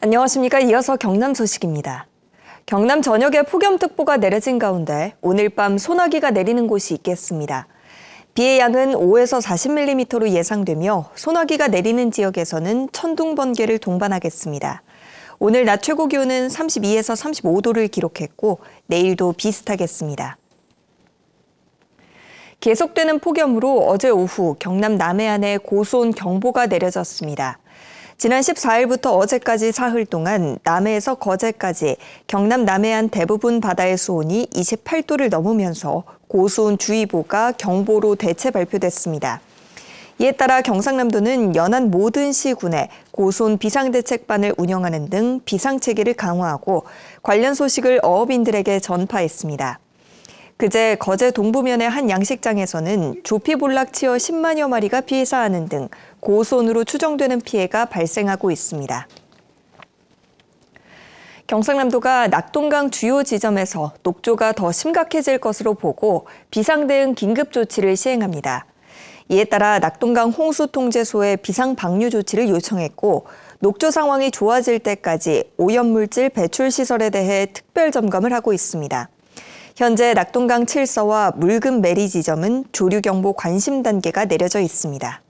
안녕하십니까. 이어서 경남 소식입니다. 경남 전역에 폭염특보가 내려진 가운데 오늘 밤 소나기가 내리는 곳이 있겠습니다. 비의 양은 5에서 40mm로 예상되며 소나기가 내리는 지역에서는 천둥 번개를 동반하겠습니다. 오늘 낮 최고 기온은 32에서 35도를 기록했고 내일도 비슷하겠습니다. 계속되는 폭염으로 어제 오후 경남 남해안에 고수온 경보가 내려졌습니다. 지난 14일부터 어제까지 사흘 동안 남해에서 거제까지 경남 남해안 대부분 바다의 수온이 28도를 넘으면서 고수온 주의보가 경보로 대체 발표됐습니다. 이에 따라 경상남도는 연안 모든 시군에 고수온 비상대책반을 운영하는 등 비상체계를 강화하고 관련 소식을 어업인들에게 전파했습니다. 그제 거제 동부면의 한 양식장에서는 조피볼락치어 10만여 마리가 피해사하는 등 고수온으로 추정되는 피해가 발생하고 있습니다. 경상남도가 낙동강 주요 지점에서 녹조가 더 심각해질 것으로 보고 비상대응 긴급조치를 시행합니다. 이에 따라 낙동강 홍수통제소에 비상방류 조치를 요청했고 녹조 상황이 좋아질 때까지 오염물질 배출시설에 대해 특별점검을 하고 있습니다. 현재 낙동강 7서와 물금 메리 지점은 조류경보 관심 단계가 내려져 있습니다.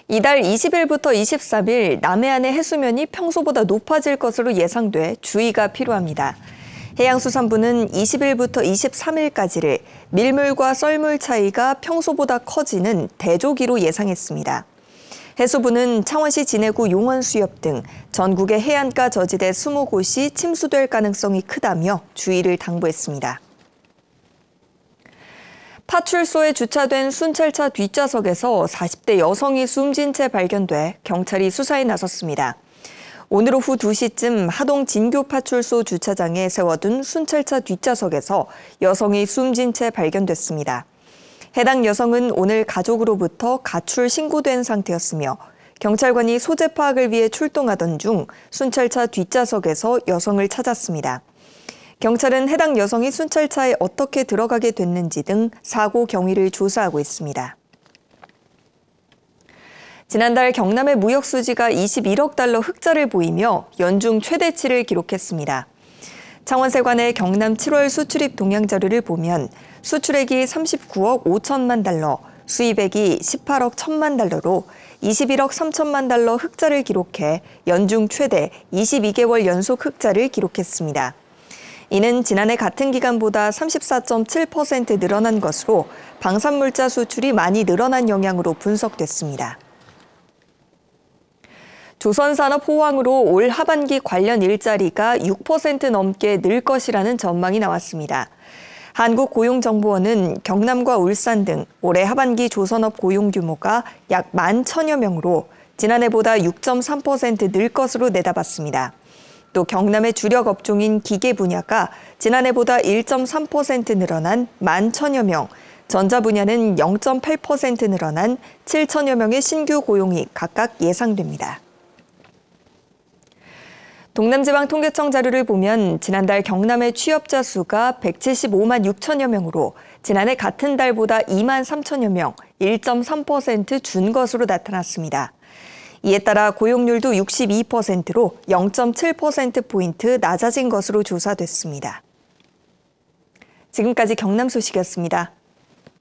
이달 20일부터 23일 남해안의 해수면이 평소보다 높아질 것으로 예상돼 주의가 필요합니다. 해양수산부는 20일부터 23일까지를 밀물과 썰물 차이가 평소보다 커지는 대조기로 예상했습니다. 해수부는 창원시 진해구 용원수협 등 전국의 해안가 저지대 20곳이 침수될 가능성이 크다며 주의를 당부했습니다. 파출소에 주차된 순찰차 뒷좌석에서 40대 여성이 숨진 채 발견돼 경찰이 수사에 나섰습니다. 오늘 오후 2시쯤 하동 진교파출소 주차장에 세워둔 순찰차 뒷좌석에서 여성이 숨진 채 발견됐습니다. 해당 여성은 오늘 가족으로부터 가출 신고된 상태였으며 경찰관이 소재 파악을 위해 출동하던 중 순찰차 뒷좌석에서 여성을 찾았습니다. 경찰은 해당 여성이 순찰차에 어떻게 들어가게 됐는지 등 사고 경위를 조사하고 있습니다. 지난달 경남의 무역 수지가 21억 달러 흑자를 보이며 연중 최대치를 기록했습니다. 창원세관의 경남 7월 수출입 동향 자료를 보면 수출액이 39억 5천만 달러, 수입액이 18억 1천만 달러로 21억 3천만 달러 흑자를 기록해 연중 최대 22개월 연속 흑자를 기록했습니다. 이는 지난해 같은 기간보다 34.7% 늘어난 것으로 방산물자 수출이 많이 늘어난 영향으로 분석됐습니다. 조선산업 호황으로 올 하반기 관련 일자리가 6% 넘게 늘 것이라는 전망이 나왔습니다. 한국고용정보원은 경남과 울산 등 올해 하반기 조선업 고용 규모가 약 11,000여 명으로 지난해보다 6.3% 늘 것으로 내다봤습니다. 또 경남의 주력 업종인 기계 분야가 지난해보다 1.3% 늘어난 11,000여 명, 전자 분야는 0.8% 늘어난 7,000여 명의 신규 고용이 각각 예상됩니다. 동남지방통계청 자료를 보면 지난달 경남의 취업자 수가 175만 6천여 명으로 지난해 같은 달보다 2만 3천여 명, 1.3% 준 것으로 나타났습니다. 이에 따라 고용률도 62%로 0.7%포인트 낮아진 것으로 조사됐습니다. 지금까지 경남 소식이었습니다.